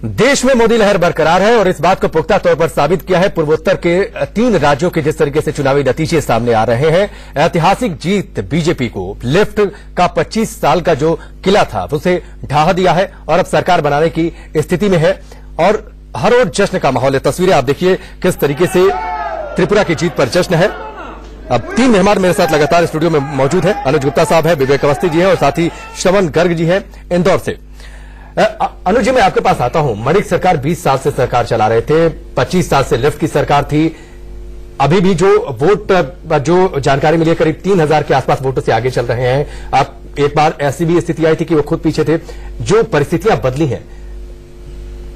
देश में मोदी लहर बरकरार है और इस बात को पुख्ता तौर पर साबित किया है पूर्वोत्तर के 3 राज्यों के जिस तरीके से चुनावी नतीजे सामने आ रहे हैं। ऐतिहासिक जीत बीजेपी को लिफ्ट का 25 साल का जो किला था उसे ढहा दिया है और अब सरकार बनाने की स्थिति में है और हर ओर जश्न का माहौल है। तस्वीरें आप देखिए किस तरीके से त्रिपुरा की जीत पर जश्न है। अब 3 मेहमान मेरे साथ लगातार स्टूडियो में मौजूद हैं। अनुज गुप्ता साहब है, विवेक अवस्थी जी है और साथ ही श्रवण गर्ग जी है इंदौर से। अनुज जी, मैं आपके पास आता हूं। मणिक सरकार 20 साल से सरकार चला रहे थे, 25 साल से लिफ्ट की सरकार थी। अभी भी जो वोट जो जानकारी मिली है करीब 3000 के आसपास वोटों से आगे चल रहे हैं। अब एक बार ऐसी भी स्थिति आई थी कि वो खुद पीछे थे। जो परिस्थितियां बदली हैं,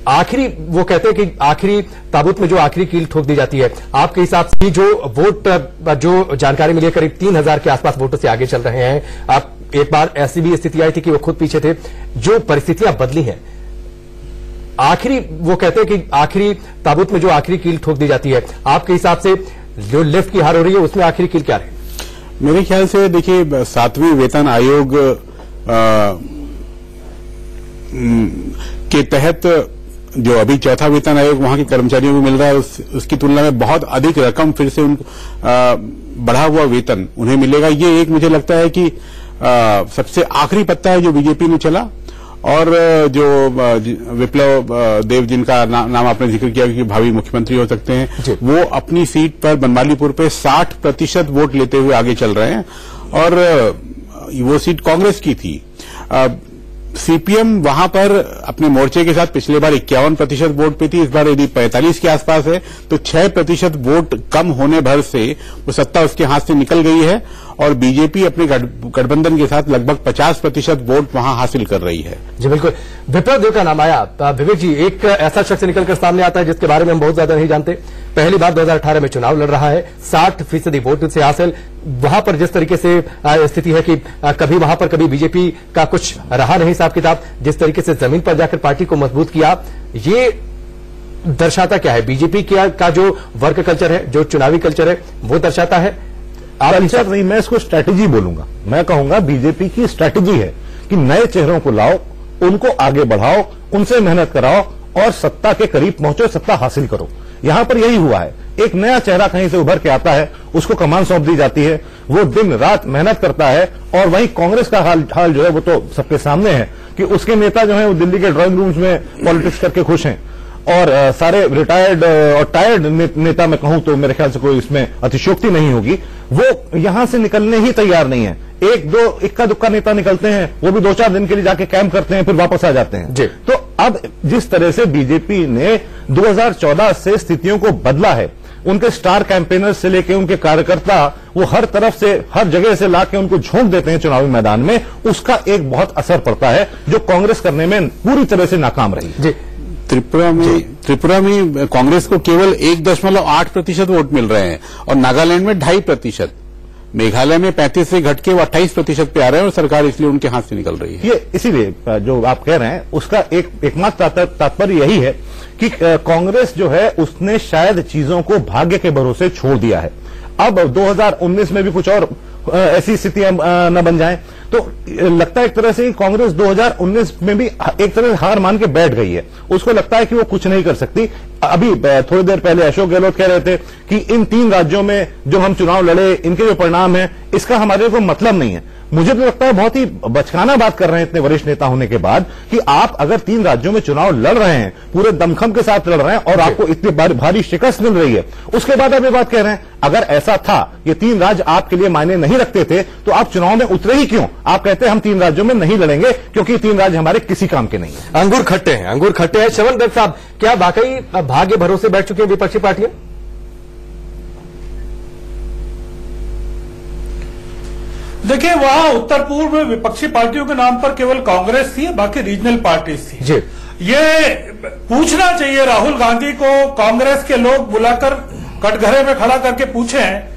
आखिरी वो कहते हैं कि आखिरी ताबूत में जो आखिरी कील ठोक दी जाती है, आपके हिसाब से जो वोट जो जानकारी मिली है करीब 3000 के आसपास वोटों से आगे चल रहे हैं। आप एक बार ऐसी भी स्थिति आई थी कि वो खुद पीछे थे। जो परिस्थितियां बदली हैं, आखिरी वो कहते हैं कि आखिरी ताबूत में जो आखिरी कील ठोक दी जाती है, आपके हिसाब से जो लिफ्ट की हार हो रही है उसमें आखिरी कील क्या रही? मेरे ख्याल से देखिए, 7वें वेतन आयोग के तहत जो अभी 4था वेतन आयोग वहां के कर्मचारियों को मिल रहा है उसकी तुलना में बहुत अधिक रकम फिर से बढ़ा हुआ वेतन उन्हें मिलेगा। ये एक मुझे लगता है कि सबसे आखिरी पत्ता है जो बीजेपी ने चला। और जो विप्लव देव जिनका नाम आपने जिक्र किया कि भावी मुख्यमंत्री हो सकते हैं, वो अपनी सीट पर बनमालीपुर पे 60% वोट लेते हुए आगे चल रहे हैं और वो सीट कांग्रेस की थी। सीपीएम वहां पर अपने मोर्चे के साथ पिछले बार 51% वोट पे थी, इस बार यदि 45 के आसपास है तो 6% वोट कम होने भर से वो सत्ता उसके हाथ से निकल गई है और बीजेपी अपने गठबंधन के साथ लगभग 50% वोट वहां हासिल कर रही है। जी बिल्कुल। विप्लव देव का नाम आया। विवेक जी, एक ऐसा शख्स निकलकर सामने आता है जिसके बारे में हम बहुत ज्यादा नहीं जानते। पहली बार 2018 में चुनाव लड़ रहा है, 60% वोट से हासिल। वहां पर जिस तरीके से स्थिति है कि कभी वहां पर कभी बीजेपी का कुछ रहा नहीं हिसाब किताब, जिस तरीके से जमीन पर जाकर पार्टी को मजबूत किया, ये दर्शाता क्या है? बीजेपी का जो वर्क कल्चर है, जो चुनावी कल्चर है, वो दर्शाता है? कल्चर नहीं, मैं इसको स्ट्रैटेजी बोलूंगा। मैं कहूंगा बीजेपी की स्ट्रैटेजी है कि नए चेहरों को लाओ, उनको आगे बढ़ाओ, उनसे मेहनत कराओ और सत्ता के करीब पहुंचो, सत्ता हासिल करो। यहां पर यही हुआ है। एक नया चेहरा कहीं से उभर के आता है, उसको कमान सौंप दी जाती है, वो दिन रात मेहनत करता है। और वहीं कांग्रेस का हाल जो है वो तो सबके सामने है कि उसके नेता जो है वो दिल्ली के ड्राइंग रूम्स में पॉलिटिक्स करके खुश हैं और सारे रिटायर्ड और टायर्ड नेता मैं कहूं तो मेरे ख्याल से कोई इसमें अतिशयोक्ति नहीं होगी, वो यहां से निकलने ही तैयार नहीं है। एक दो इक्का दुक्का नेता निकलते हैं, वो भी 2-4 दिन के लिए जाके कैंप करते हैं, फिर वापस आ जाते हैं। तो अब जिस तरह से बीजेपी ने 2014 से स्थितियों को बदला है, उनके स्टार कैंपेनर्स से लेकर उनके कार्यकर्ता वो हर तरफ से हर जगह से लाके उनको झोंक देते हैं चुनावी मैदान में, उसका एक बहुत असर पड़ता है जो कांग्रेस करने में पूरी तरह से नाकाम रही। त्रिपुरा में कांग्रेस को केवल 1.8% वोट मिल रहे हैं और नागालैंड में 2.5%। मेघालय में 35 से घट के वो 28% पे आ रहे हैं और सरकार इसलिए उनके हाथ से निकल रही है। ये इसीलिए जो आप कह रहे हैं उसका एकमात्र तात्पर्य यही है कि कांग्रेस जो है उसने शायद चीजों को भाग्य के भरोसे छोड़ दिया है। अब 2019 में भी कुछ और ऐसी स्थितियां न बन जाएं तो लगता है एक तरह से कांग्रेस 2019 में भी एक तरह से हार मान के बैठ गई है। उसको लगता है कि वो कुछ नहीं कर सकती। अभी थोड़ी देर पहले अशोक गहलोत कह रहे थे कि इन 3 राज्यों में जो हम चुनाव लड़े, इनके जो परिणाम है, इसका हमारे को मतलब नहीं है। मुझे तो लगता है बहुत ही बचकाना बात कर रहे हैं इतने वरिष्ठ नेता होने के बाद कि आप अगर 3 राज्यों में चुनाव लड़ रहे हैं, पूरे दमखम के साथ लड़ रहे हैं और आपको इतनी भारी शिकस्त मिल रही है, उसके बाद आप ये बात कह रहे हैं। अगर ऐसा था, ये 3 राज्य आपके लिए मायने नहीं रखते थे, तो आप चुनाव में उतरे ही क्यों? आप कहते हैं हम 3 राज्यों में नहीं लड़ेंगे क्योंकि 3 राज्य हमारे किसी काम के नहीं है। अंगूर खट्टे हैं, अंगूर खट्टे हैं। श्रवण गर्ग साहब, क्या वाकई भाग्य भरोसे बैठ चुकी है विपक्षी पार्टियां? देखिए, वहां उत्तर पूर्व में विपक्षी पार्टियों के नाम पर केवल कांग्रेस थी, बाकी रीजनल पार्टीज थी। जी। ये पूछना चाहिए राहुल गांधी को, कांग्रेस के लोग बुलाकर कटघरे में खड़ा करके पूछें,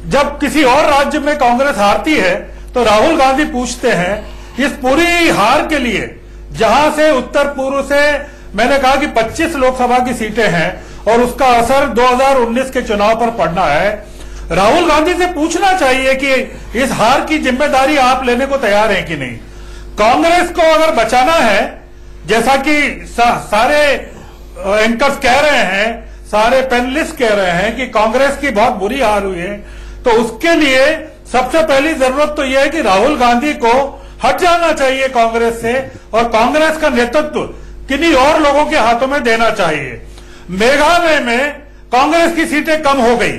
जब किसी और राज्य में कांग्रेस हारती है तो राहुल गांधी पूछते हैं इस पूरी हार के लिए, जहां से उत्तर पूर्व से मैंने कहा कि 25 लोकसभा की सीटें हैं और उसका असर 2019 के चुनाव पर पड़ना है। राहुल गांधी से पूछना चाहिए कि इस हार की जिम्मेदारी आप लेने को तैयार हैं कि नहीं। कांग्रेस को अगर बचाना है जैसा कि सारे एंकर्स कह रहे हैं, सारे पैनलिस्ट कह रहे हैं कि कांग्रेस की बहुत बुरी हार हुई है, तो उसके लिए सबसे पहली जरूरत तो यह है कि राहुल गांधी को हट जाना चाहिए कांग्रेस से और कांग्रेस का नेतृत्व किन्हीं और लोगों के हाथों में देना चाहिए। मेघालय में कांग्रेस की सीटें कम हो गई,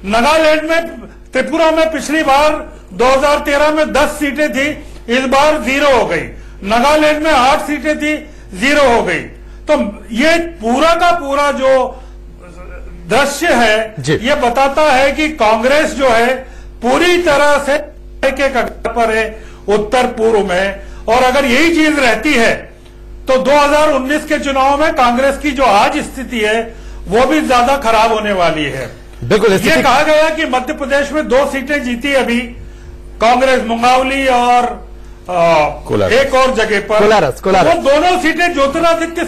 नागालैंड में, त्रिपुरा में पिछली बार 2013 में 10 सीटें थी, इस बार 0 हो गई। नागालैंड में 8 सीटें थी, 0 हो गई। तो ये पूरा का पूरा जो दृश्य है ये बताता है कि कांग्रेस जो है पूरी तरह से के कगार पर है उत्तर पूर्व में, और अगर यही चीज रहती है तो 2019 के चुनाव में कांग्रेस की जो आज स्थिति है वो भी ज्यादा खराब होने वाली है। बिल्कुल। ये कहा गया कि मध्य प्रदेश में 2 सीटें जीती अभी कांग्रेस, मुंगावली और एक और जगह पर, वो दोनों सीटें ज्योतिरादित्य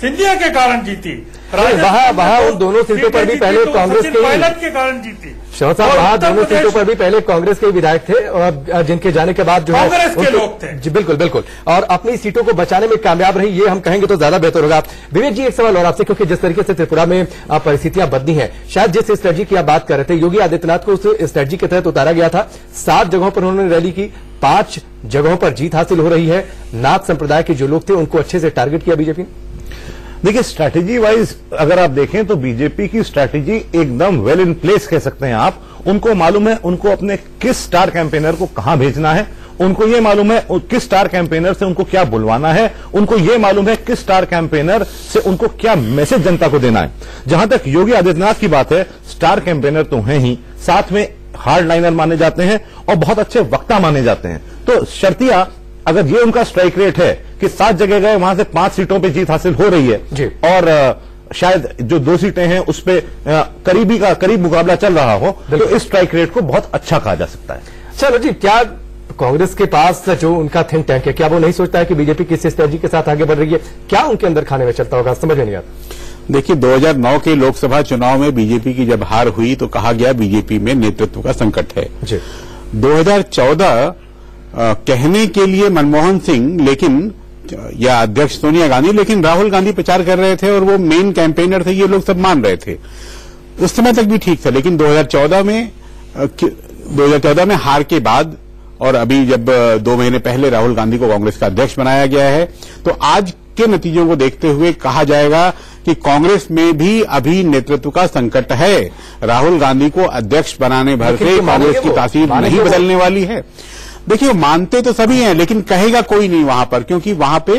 सिंधिया के कारण जीती। वहां उन दोनों सीटों पर भी पहले कांग्रेस के कारण जीती। शर्मा साहब, वहां दोनों सीटों पर भी पहले कांग्रेस के विधायक थे और जिनके जाने के बाद जो है कांग्रेस के लोग थे। जी बिल्कुल बिल्कुल, और अपनी सीटों को बचाने में कामयाब रही, ये हम कहेंगे तो ज्यादा बेहतर होगा। विवेक जी, एक सवाल और आपसे, क्योंकि जिस तरीके से त्रिपुरा में परिस्थितियां बदली हैं, शायद जिस स्ट्रेटजी की आप बात कर रहे थे, योगी आदित्यनाथ को उस स्ट्रेटजी के तहत उतारा गया था। 7 जगहों पर उन्होंने रैली की, 5 जगहों पर जीत हासिल हो रही है। नाथ संप्रदाय के जो लोग थे उनको अच्छे से टारगेट किया बीजेपी ने। देखिए, स्ट्रैटेजी वाइज अगर आप देखें तो बीजेपी की स्ट्रैटेजी एकदम वेल इन प्लेस कह सकते हैं आप। उनको मालूम है उनको अपने किस स्टार कैंपेनर को कहां भेजना है, उनको ये मालूम है किस स्टार कैंपेनर से उनको क्या बुलवाना है, उनको ये मालूम है किस स्टार कैंपेनर से उनको क्या मैसेज जनता को देना है। जहां तक योगी आदित्यनाथ की बात है, स्टार कैंपेनर तो हैं ही, साथ में हार्ड लाइनर माने जाते हैं और बहुत अच्छे वक्ता माने जाते हैं। तो शर्तिया अगर ये उनका स्ट्राइक रेट है कि 7 जगह गए, वहां से 5 सीटों पे जीत हासिल हो रही है जी, और शायद जो 2 सीटें हैं उस पे करीब मुकाबला चल रहा हो, तो इस स्ट्राइक रेट को बहुत अच्छा कहा जा सकता है। चलो जी, क्या कांग्रेस के पास जो उनका थिंक टैंक है, क्या वो नहीं सोचता है कि बीजेपी किस स्ट्रेटजी के साथ आगे बढ़ रही है? क्या उनके अंदर खाने में चलता होगा, समझ में नहीं आता। देखिए, 2009 के लोकसभा चुनाव में बीजेपी की जब हार हुई तो कहा गया बीजेपी में नेतृत्व का संकट है जी। 2014 कहने के लिए मनमोहन सिंह लेकिन या अध्यक्ष सोनिया गांधी, लेकिन राहुल गांधी प्रचार कर रहे थे और वो मेन कैंपेनर थे, ये लोग सब मान रहे थे। उस समय तक भी ठीक था, लेकिन 2014 में हार के बाद और अभी जब 2 महीने पहले राहुल गांधी को कांग्रेस का अध्यक्ष बनाया गया है, तो आज के नतीजों को देखते हुए कहा जाएगा कि कांग्रेस में भी अभी नेतृत्व का संकट है। राहुल गांधी को अध्यक्ष बनाने भर से कांग्रेस की तासीर नहीं बदलने वाली है। देखिए, मानते तो सभी हैं, लेकिन कहेगा कोई नहीं वहां पर, क्योंकि वहां पे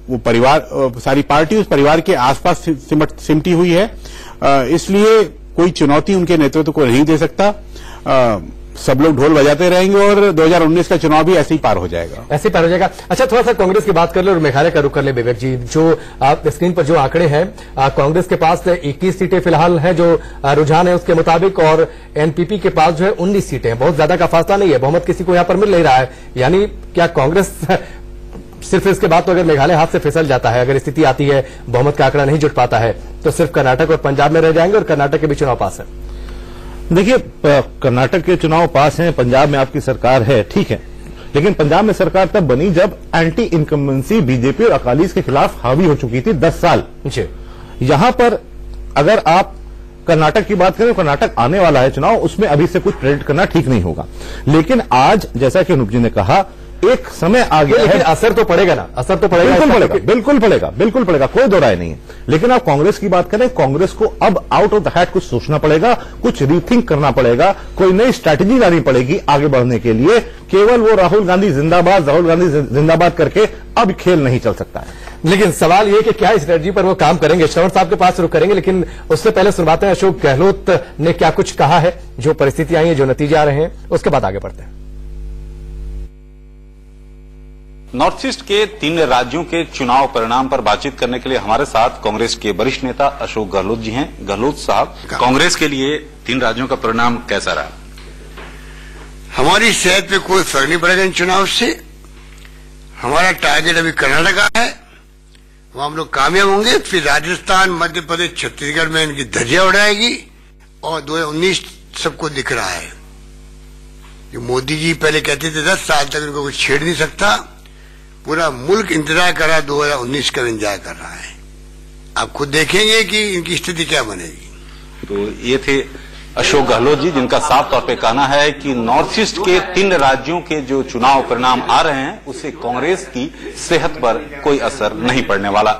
वो परिवार, सारी पार्टी उस परिवार के आसपास सिमटी हुई है, इसलिए कोई चुनौती उनके नेतृत्व को नहीं दे सकता। सब लोग ढोल बजाते रहेंगे और 2019 का चुनाव भी ऐसे ही पार हो जाएगा, ऐसे ही पार हो जाएगा। अच्छा, थोड़ा सा कांग्रेस की बात कर ले और मेघालय का रुख कर ले विवेक जी। जो आप स्क्रीन पर जो आंकड़े हैं, कांग्रेस के पास 21 सीटें फिलहाल हैं जो रुझान है उसके मुताबिक, और एनपीपी के पास जो है 19 सीटें हैं। बहुत ज्यादा का फासला नहीं है, बहुमत किसी को यहां पर मिल नहीं रहा है। यानी क्या कांग्रेस सिर्फ इसके बाद तो अगर मेघालय हाथ से फिसल जाता है, अगर स्थिति आती है बहुमत का आंकड़ा नहीं जुट पाता है, तो सिर्फ कर्नाटक और पंजाब में रह जाएंगे, और कर्नाटक के भी चुनाव पास है। देखिए, कर्नाटक के चुनाव पास हैं, पंजाब में आपकी सरकार है, ठीक है, लेकिन पंजाब में सरकार तब बनी जब एंटी इनकम्बेंसी बीजेपी और अकालीस के खिलाफ हावी हो चुकी थी 10 साल। यहां पर अगर आप कर्नाटक की बात करें, कर्नाटक आने वाला है चुनाव, उसमें अभी से कुछ प्रेडिक्ट करना ठीक नहीं होगा। लेकिन आज जैसा कि अनूप जी ने कहा, एक समय आ गया है, असर तो पड़ेगा ना, असर तो पड़ेगा, बिल्कुल पड़ेगा, कोई दो राय नहीं है। लेकिन आप कांग्रेस की बात करें, कांग्रेस को अब आउट ऑफ द हैट कुछ सोचना पड़ेगा, कुछ रीथिंक करना पड़ेगा, कोई नई स्ट्रैटेजी लानी पड़ेगी आगे बढ़ने के लिए। केवल वो राहुल गांधी जिंदाबाद करके अब खेल नहीं चल सकता है। लेकिन सवाल ये कि क्या स्ट्रेटजी पर वो काम करेंगे, श्रवण साहब के पास रुक करेंगे, लेकिन उससे पहले सुनवाते हैं अशोक गहलोत ने क्या कुछ कहा है, जो परिस्थितियां आई हैं, जो नतीजे आ रहे हैं, उसके बाद आगे बढ़ते हैं। नॉर्थ ईस्ट के 3 राज्यों के चुनाव परिणाम पर बातचीत करने के लिए हमारे साथ कांग्रेस के वरिष्ठ नेता अशोक गहलोत जी हैं। गहलोत साहब, कांग्रेस के लिए 3 राज्यों का परिणाम कैसा रहा? हमारी सेहत पे कोई फर्क नहीं पड़ेगा इन चुनाव से। हमारा टारगेट अभी कर्नाटका है, वहां हम लोग कामयाब होंगे, फिर राजस्थान, मध्य प्रदेश, छत्तीसगढ़ में इनकी धज्जियां उड़ाएगी, और 2019 सबको दिख रहा है। जो मोदी जी पहले कहते थे 10 साल तक इनको कुछ छेड़ नहीं सकता, पूरा मुल्क इंतजार कर रहा है, 2019 का इंतजार कर रहा है। आप खुद देखेंगे कि इनकी स्थिति क्या बनेगी। तो ये थे अशोक गहलोत जी, जिनका साफ तौर पे कहना है कि नॉर्थ ईस्ट के 3 राज्यों के जो चुनाव परिणाम आ रहे हैं उससे कांग्रेस की सेहत पर कोई असर नहीं पड़ने वाला।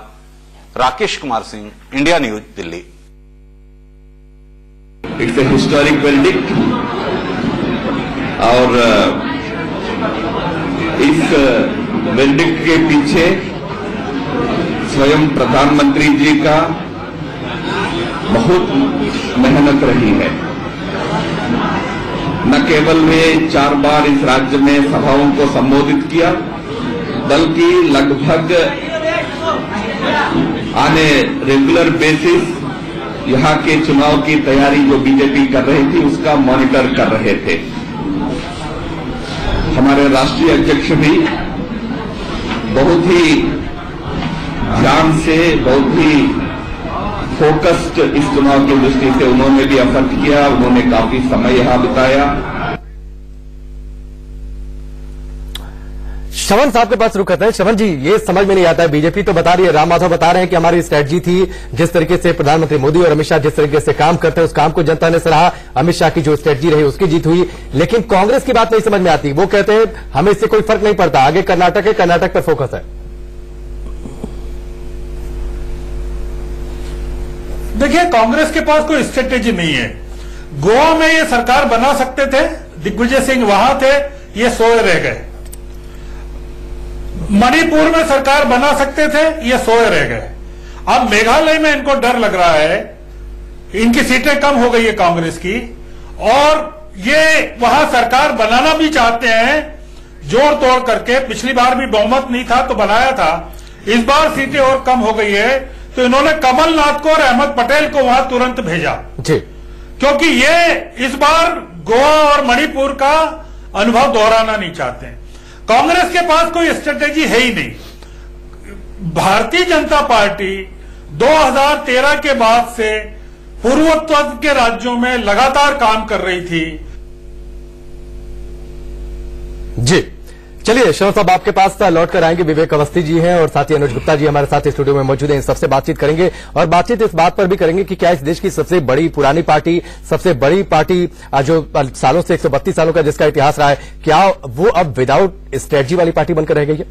Rakesh Kumar Singh, India news, Delhi. It's a historic verdict और इस वेर्डिक्ट के पीछे स्वयं प्रधानमंत्री जी का बहुत मेहनत रही है। न केवल वे 4 बार इस राज्य में सभाओं को संबोधित किया, बल्कि लगभग आने रेगुलर बेसिस यहाँ के चुनाव की तैयारी जो बीजेपी कर रही थी उसका मॉनिटर कर रहे थे। हमारे राष्ट्रीय अध्यक्ष भी बहुत ही ध्यान से, बहुत ही फोकस्ड इस चुनाव की दृष्टि से उन्होंने भी एफर्ट किया, उन्होंने काफी समय यहां बिताया। श्रवण साहब के पास रुक करते हैं। श्रवण जी, ये समझ में नहीं आता है, बीजेपी तो बता रही है, राम माधव बता रहे हैं कि हमारी स्ट्रेटजी थी, जिस तरीके से प्रधानमंत्री मोदी और अमित शाह जिस तरीके से काम करते हैं उस काम को जनता ने सराहा, अमित शाह की जो स्ट्रेटजी रही उसकी जीत हुई। लेकिन कांग्रेस की बात नहीं समझ में आती। वो कहते हैं हमें इससे कोई फर्क नहीं पड़ता, आगे कर्नाटक है, कर्नाटक पर फोकस है। देखिए, कांग्रेस के पास कोई स्ट्रेटेजी नहीं है। गोवा में ये सरकार बना सकते थे, दिग्विजय सिंह वहां थे, ये सोए रह गए। मणिपुर में सरकार बना सकते थे, ये सोए रह गए। अब मेघालय में इनको डर लग रहा है, इनकी सीटें कम हो गई है कांग्रेस की, और ये वहां सरकार बनाना भी चाहते हैं जोड़ तोड़ करके। पिछली बार भी बहुमत नहीं था तो बनाया था, इस बार सीटें और कम हो गई है तो इन्होंने कमलनाथ को और अहमद पटेल को वहां तुरंत भेजा जी, क्योंकि ये इस बार गोवा और मणिपुर का अनुभव दोहराना नहीं चाहते हैं। कांग्रेस के पास कोई स्ट्रेटेजी है ही नहीं। भारतीय जनता पार्टी 2013 के बाद से पूर्वोत्तर के राज्यों में लगातार काम कर रही थी। जी, चलिए श्रवण साहब, आपके पास लौट कर आएंगे। विवेक अवस्थी जी हैं और साथ ही अनुज गुप्ता जी हमारे साथ स्टूडियो में मौजूद हैं। इन सबसे बातचीत करेंगे और बातचीत इस बात पर भी करेंगे कि क्या इस देश की सबसे बड़ी पुरानी पार्टी, सबसे बड़ी पार्टी जो सालों से 132 सालों का जिसका इतिहास रहा है, क्या वो अब विदाउट स्ट्रेटजी वाली पार्टी बनकर रह गई है।